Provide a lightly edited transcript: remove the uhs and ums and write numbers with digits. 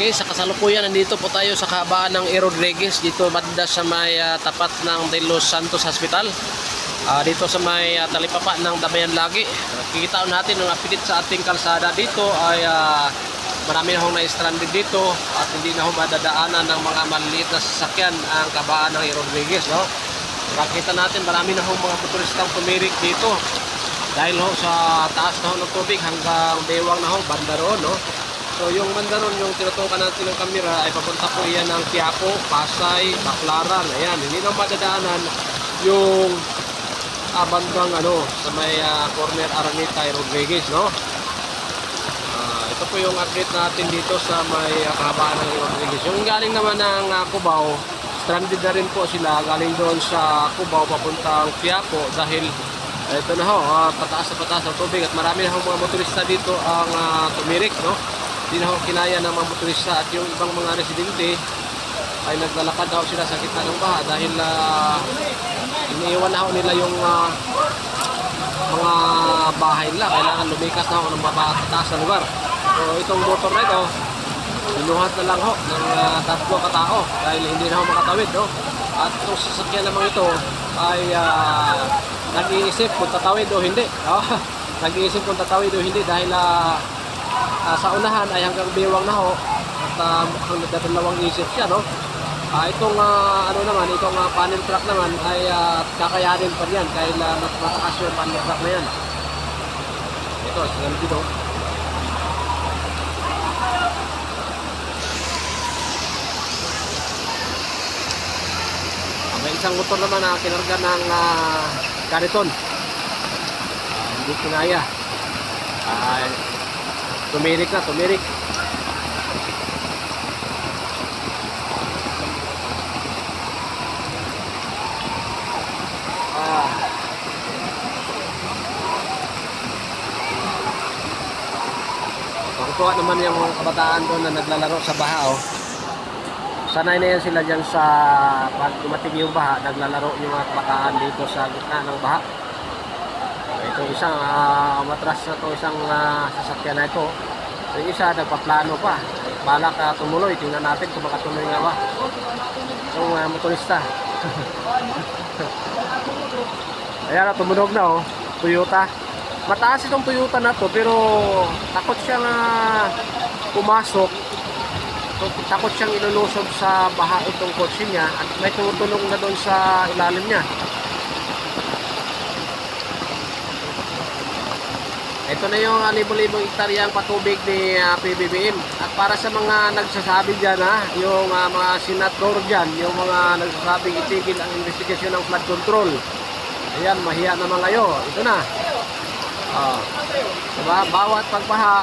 Okay, sa kasalukuyan nandito po tayo sa kahabaan ng E. Rodriguez dito banda sa may tapat ng De Los Santos Hospital. Dito sa may talipapa ng Dabayan Lagi. Kikita natin ang update sa ating kalsada dito ay marami na hong na-stranded dito at hindi na hong madadaanan ng mga maliliit na sasakyan ang kahabaan ng E. Rodriguez, no? Makikita natin marami na hong mga motoristang tumirik dito dahil ho sa taas na ho ng tubig hanggang bewang na ho banda roon, no? So yung bandaron, yung tinutukan natin ng kamera ay papunta po iyan ng Quiapo, Pasay, Baclaran. Ayan, hindi na madadaanan yung bandang sa may corner Araneta Rodriguez, no? Ito po yung update natin dito sa may kahabaan ng Rodriguez. Yung galing naman ng Cubao, stranded na rin po sila galing doon sa Cubao papuntang Quiapo dahil ito na ho, pataas ang tubig at marami na ho mga motorista dito ang tumirik, no? Hindi na ho kinaya ng mga motorista at yung ibang mga residente ay naglalakad daw sila sa gitna ng baha dahil iniiwan na ho nila yung mga bahay nila. Kailangan lumikas na ho ng mabataas na lugar. So itong motor na ito, binuhat na lang ho ng tatlo katao dahil hindi na ho makatawid, no? At itong sasakyan naman ito ay nag-iisip kung tatawid o hindi. Nag-iisip kung tatawid o hindi dahil sa unahan ay hanggang bewang na ho at mukhang nagdadalawang isip siya, no? Itong itong panel truck naman ay kakayanin pa yan dahil mataas yung panel truck na yan. Ito, siguro dito. May isang motor naman na kinarga ng kariton. Hindi kinaya. Tumirik. Tuwa naman yung mga kabataan doon na naglalaro sa baha, oh. Sanay na yan sila dyan sa pag dumating yung baha, naglalaro yung mga kabataan dito sa gitna ng baha. Ito isang matras na ito, isang sasakyan na ito. Yung isa nagpaplano pa, balak tumuloy. Tingnan natin kung makatuloy nga ba yung motorista. Ayan na, tumunog na, oh. Toyota. Mataas itong Toyota na to pero takot siyang pumasok. Takot siyang ilulusog sa baha itong kotse niya at may tumutulong na doon sa ilalim niya. Ito na yung libo-libong hektaryang patubig ni PBBM. At para sa mga nagsasabi dyan, yung mga senador dyan, yung mga nagsasabing itigil ang investigasyon ng flood control. Ayan, mahiya naman kayo. Ito na. Diba? Bawat pagbaha,